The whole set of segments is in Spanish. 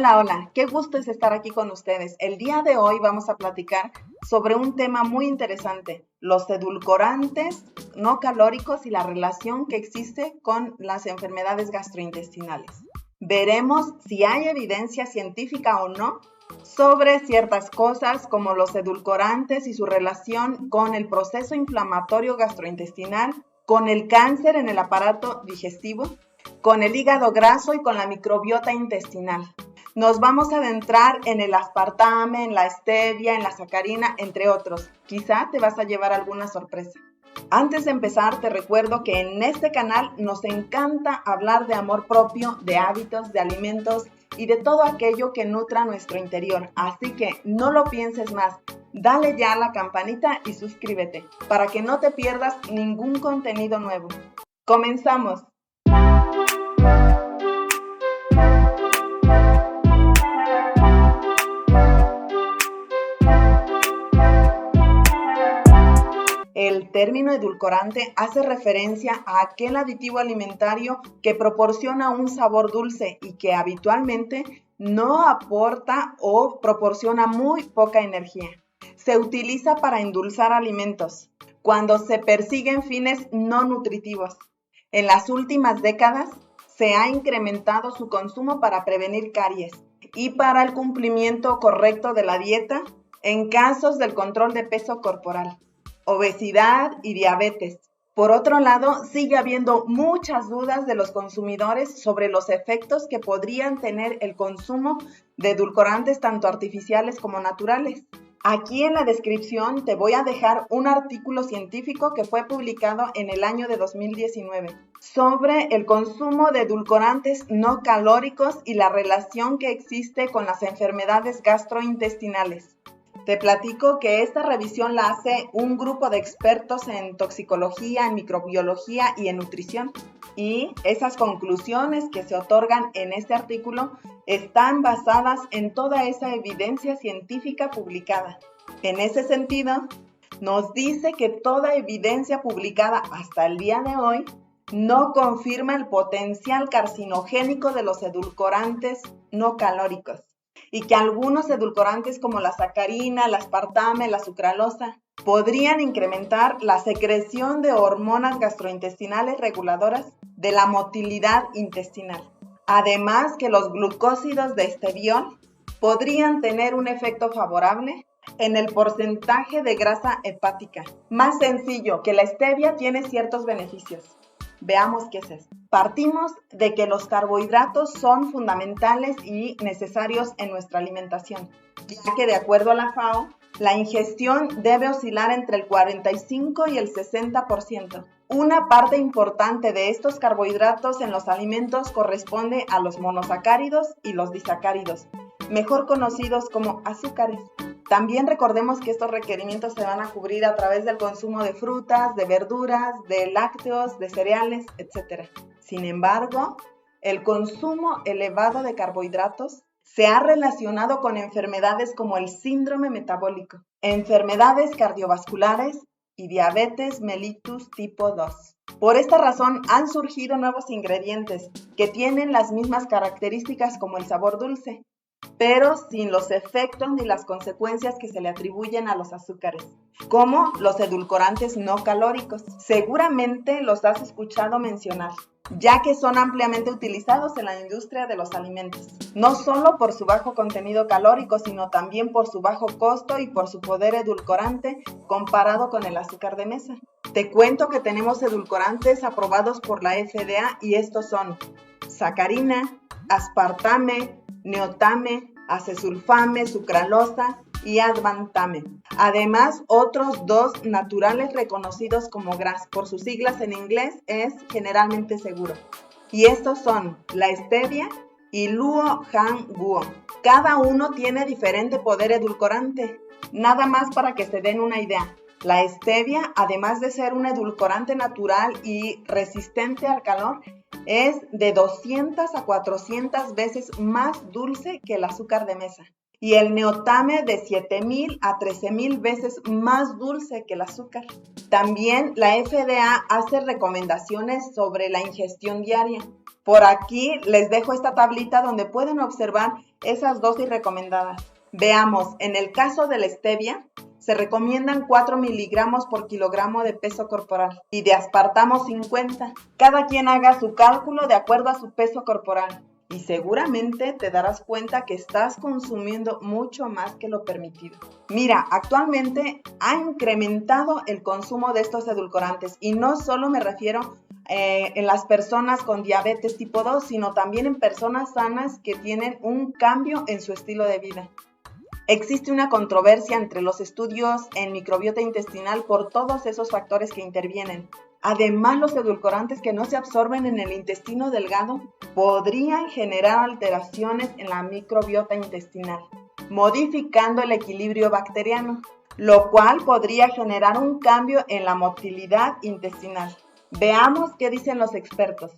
Hola, hola, qué gusto es estar aquí con ustedes. El día de hoy vamos a platicar sobre un tema muy interesante, los edulcorantes no calóricos y la relación que existe con las enfermedades gastrointestinales. Veremos si hay evidencia científica o no sobre ciertas cosas como los edulcorantes y su relación con el proceso inflamatorio gastrointestinal, con el cáncer en el aparato digestivo, con el hígado graso y con la microbiota intestinal. Nos vamos a adentrar en el aspartame, en la stevia, en la sacarina, entre otros. Quizá te vas a llevar alguna sorpresa. Antes de empezar, te recuerdo que en este canal nos encanta hablar de amor propio, de hábitos, de alimentos y de todo aquello que nutra nuestro interior. Así que no lo pienses más. Dale ya a la campanita y suscríbete para que no te pierdas ningún contenido nuevo. ¡Comenzamos! El término edulcorante hace referencia a aquel aditivo alimentario que proporciona un sabor dulce y que habitualmente no aporta o proporciona muy poca energía. Se utiliza para endulzar alimentos cuando se persiguen fines no nutritivos. En las últimas décadas se ha incrementado su consumo para prevenir caries y para el cumplimiento correcto de la dieta en casos del control de peso corporal, obesidad y diabetes. Por otro lado, sigue habiendo muchas dudas de los consumidores sobre los efectos que podrían tener el consumo de edulcorantes tanto artificiales como naturales. Aquí en la descripción te voy a dejar un artículo científico que fue publicado en el año de 2019 sobre el consumo de edulcorantes no calóricos y la relación que existe con las enfermedades gastrointestinales. Te platico que esta revisión la hace un grupo de expertos en toxicología, en microbiología y en nutrición. Y esas conclusiones que se otorgan en este artículo están basadas en toda esa evidencia científica publicada. En ese sentido, nos dice que toda evidencia publicada hasta el día de hoy no confirma el potencial carcinogénico de los edulcorantes no calóricos, y que algunos edulcorantes como la sacarina, el aspartame, la sucralosa podrían incrementar la secreción de hormonas gastrointestinales reguladoras de la motilidad intestinal. Además que los glucósidos de esteviol podrían tener un efecto favorable en el porcentaje de grasa hepática. Más sencillo, que la stevia tiene ciertos beneficios. Veamos qué es esto. Partimos de que los carbohidratos son fundamentales y necesarios en nuestra alimentación, ya que de acuerdo a la FAO, la ingestión debe oscilar entre el 45 y el 60%. Una parte importante de estos carbohidratos en los alimentos corresponde a los monosacáridos y los disacáridos, mejor conocidos como azúcares. También recordemos que estos requerimientos se van a cubrir a través del consumo de frutas, de verduras, de lácteos, de cereales, etc. Sin embargo, el consumo elevado de carbohidratos se ha relacionado con enfermedades como el síndrome metabólico, enfermedades cardiovasculares y diabetes mellitus tipo 2. Por esta razón han surgido nuevos ingredientes que tienen las mismas características como el sabor dulce, pero sin los efectos ni las consecuencias que se le atribuyen a los azúcares, como los edulcorantes no calóricos. Seguramente los has escuchado mencionar, ya que son ampliamente utilizados en la industria de los alimentos, no solo por su bajo contenido calórico, sino también por su bajo costo y por su poder edulcorante comparado con el azúcar de mesa. Te cuento que tenemos edulcorantes aprobados por la FDA y estos son sacarina, aspartame, neotame, acesulfame, sucralosa y advantame. Además, otros dos naturales reconocidos como GRAS, por sus siglas en inglés es generalmente seguro. Y estos son la stevia y luo han guo. Cada uno tiene diferente poder edulcorante. Nada más para que se den una idea. La stevia, además de ser un edulcorante natural y resistente al calor, es de 200 a 400 veces más dulce que el azúcar de mesa. Y el neotame de 7,000 a 13,000 veces más dulce que el azúcar. También la FDA hace recomendaciones sobre la ingestión diaria. Por aquí les dejo esta tablita donde pueden observar esas dosis recomendadas. Veamos, en el caso de la stevia, se recomiendan 4 miligramos por kilogramo de peso corporal y de aspartamo 50. Cada quien haga su cálculo de acuerdo a su peso corporal y seguramente te darás cuenta que estás consumiendo mucho más que lo permitido. Mira, actualmente ha incrementado el consumo de estos edulcorantes y no solo me refiero en las personas con diabetes tipo 2, sino también en personas sanas que tienen un cambio en su estilo de vida. Existe una controversia entre los estudios en microbiota intestinal por todos esos factores que intervienen. Además, los edulcorantes que no se absorben en el intestino delgado podrían generar alteraciones en la microbiota intestinal, modificando el equilibrio bacteriano, lo cual podría generar un cambio en la motilidad intestinal. Veamos qué dicen los expertos.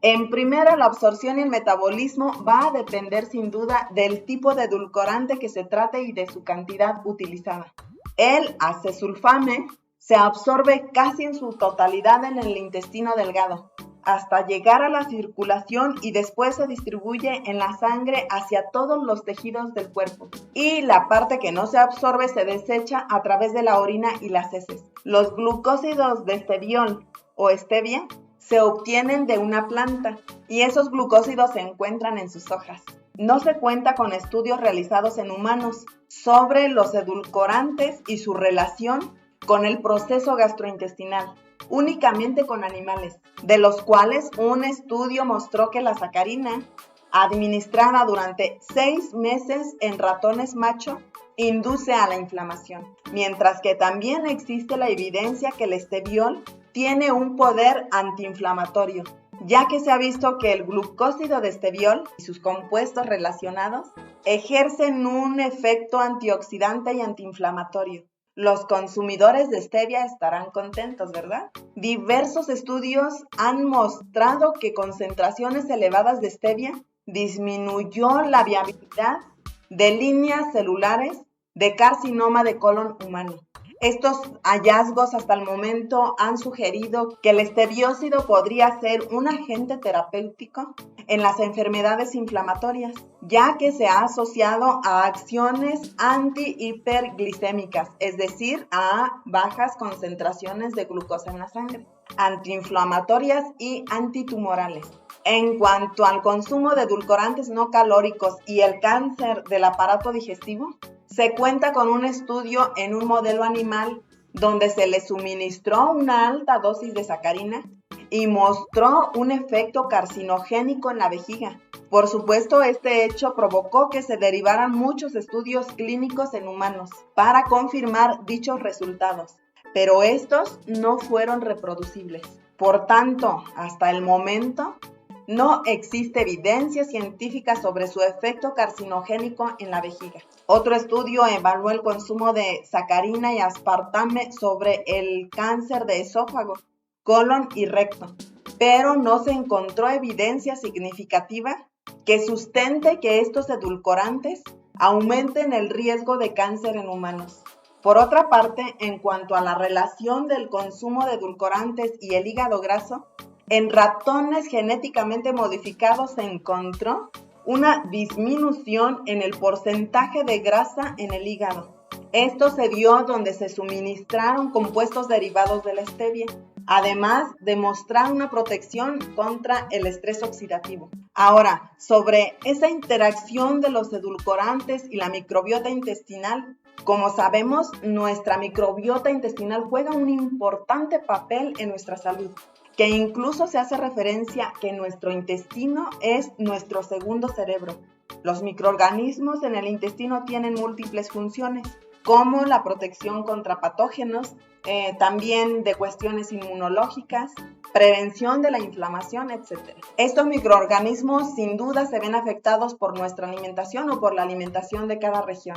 En primera, la absorción y el metabolismo va a depender sin duda del tipo de edulcorante que se trate y de su cantidad utilizada. El acesulfame se absorbe casi en su totalidad en el intestino delgado, hasta llegar a la circulación y después se distribuye en la sangre hacia todos los tejidos del cuerpo. Y la parte que no se absorbe se desecha a través de la orina y las heces. Los glucósidos de esteviol o stevia se obtienen de una planta y esos glucósidos se encuentran en sus hojas. No se cuenta con estudios realizados en humanos sobre los edulcorantes y su relación con el proceso gastrointestinal, únicamente con animales, de los cuales un estudio mostró que la sacarina, administrada durante 6 meses en ratones macho, induce a la inflamación, mientras que también existe la evidencia que el esteviol tiene un poder antiinflamatorio, ya que se ha visto que el glucósido de esteviol y sus compuestos relacionados ejercen un efecto antioxidante y antiinflamatorio. Los consumidores de stevia estarán contentos, ¿verdad? Diversos estudios han mostrado que concentraciones elevadas de stevia disminuyó la viabilidad de líneas celulares de carcinoma de colon humano. Estos hallazgos hasta el momento han sugerido que el esteviósido podría ser un agente terapéutico en las enfermedades inflamatorias, ya que se ha asociado a acciones antihiperglicémicas, es decir, a bajas concentraciones de glucosa en la sangre, antiinflamatorias y antitumorales. En cuanto al consumo de edulcorantes no calóricos y el cáncer del aparato digestivo, se cuenta con un estudio en un modelo animal donde se le suministró una alta dosis de sacarina y mostró un efecto carcinogénico en la vejiga. Por supuesto, este hecho provocó que se derivaran muchos estudios clínicos en humanos para confirmar dichos resultados, pero estos no fueron reproducibles. Por tanto, hasta el momento, no existe evidencia científica sobre su efecto carcinogénico en la vejiga. Otro estudio evaluó el consumo de sacarina y aspartame sobre el cáncer de esófago, colon y recto, pero no se encontró evidencia significativa que sustente que estos edulcorantes aumenten el riesgo de cáncer en humanos. Por otra parte, en cuanto a la relación del consumo de edulcorantes y el hígado graso, en ratones genéticamente modificados se encontró una disminución en el porcentaje de grasa en el hígado. Esto se dio donde se suministraron compuestos derivados de la stevia, además de mostrar una protección contra el estrés oxidativo. Ahora, sobre esa interacción de los edulcorantes y la microbiota intestinal, como sabemos, nuestra microbiota intestinal juega un importante papel en nuestra salud, que incluso se hace referencia que nuestro intestino es nuestro segundo cerebro. Los microorganismos en el intestino tienen múltiples funciones, como la protección contra patógenos, también de cuestiones inmunológicas, prevención de la inflamación, etc. Estos microorganismos sin duda se ven afectados por nuestra alimentación o por la alimentación de cada región.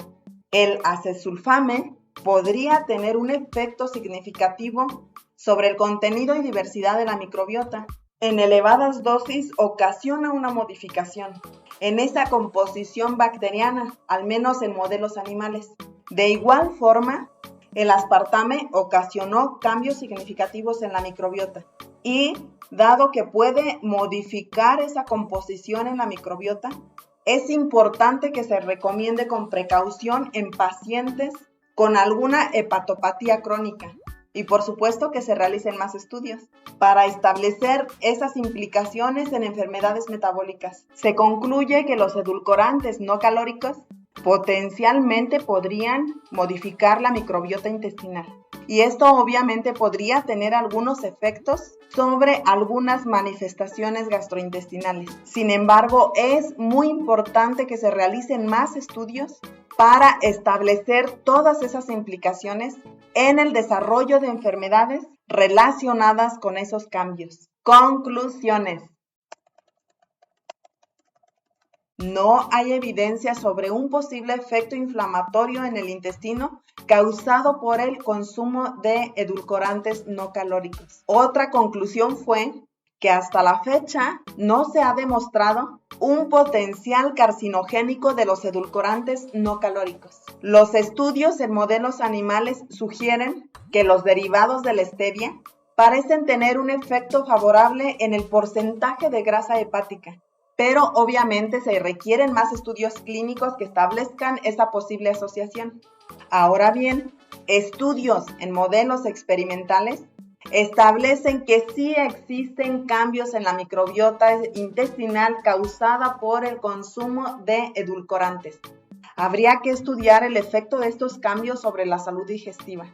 El acesulfame podría tener un efecto significativo sobre el contenido y diversidad de la microbiota. En elevadas dosis ocasiona una modificación en esa composición bacteriana, al menos en modelos animales. De igual forma, el aspartame ocasionó cambios significativos en la microbiota y dado que puede modificar esa composición en la microbiota, es importante que se recomiende con precaución en pacientes con alguna hepatopatía crónica y por supuesto que se realicen más estudios para establecer esas implicaciones en enfermedades metabólicas. Se concluye que los edulcorantes no calóricos potencialmente podrían modificar la microbiota intestinal. Y esto obviamente podría tener algunos efectos sobre algunas manifestaciones gastrointestinales. Sin embargo, es muy importante que se realicen más estudios para establecer todas esas implicaciones en el desarrollo de enfermedades relacionadas con esos cambios. Conclusiones. No hay evidencia sobre un posible efecto inflamatorio en el intestino causado por el consumo de edulcorantes no calóricos. Otra conclusión fue que hasta la fecha no se ha demostrado un potencial carcinogénico de los edulcorantes no calóricos. Los estudios en modelos animales sugieren que los derivados de la stevia parecen tener un efecto favorable en el porcentaje de grasa hepática, pero obviamente se requieren más estudios clínicos que establezcan esa posible asociación. Ahora bien, estudios en modelos experimentales establecen que sí existen cambios en la microbiota intestinal causada por el consumo de edulcorantes. Habría que estudiar el efecto de estos cambios sobre la salud digestiva.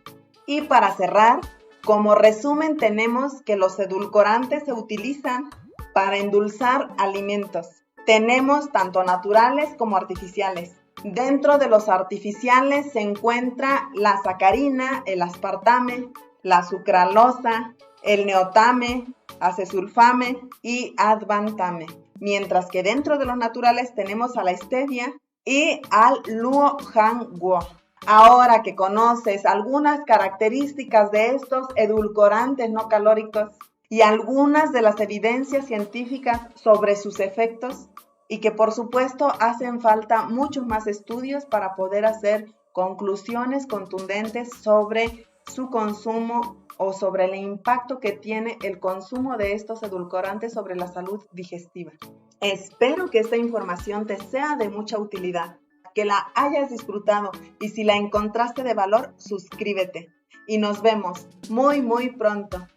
Y para cerrar, como resumen tenemos que los edulcorantes se utilizan para endulzar alimentos. Tenemos tanto naturales como artificiales. Dentro de los artificiales se encuentra la sacarina, el aspartame, la sucralosa, el neotame, acesulfame y advantame. Mientras que dentro de los naturales tenemos a la stevia y al luohan-guo. Ahora que conoces algunas características de estos edulcorantes no calóricos y algunas de las evidencias científicas sobre sus efectos, y que por supuesto hacen falta muchos más estudios para poder hacer conclusiones contundentes sobre su consumo o sobre el impacto que tiene el consumo de estos edulcorantes sobre la salud digestiva. Espero que esta información te sea de mucha utilidad, que la hayas disfrutado y si la encontraste de valor, suscríbete. Y nos vemos muy pronto.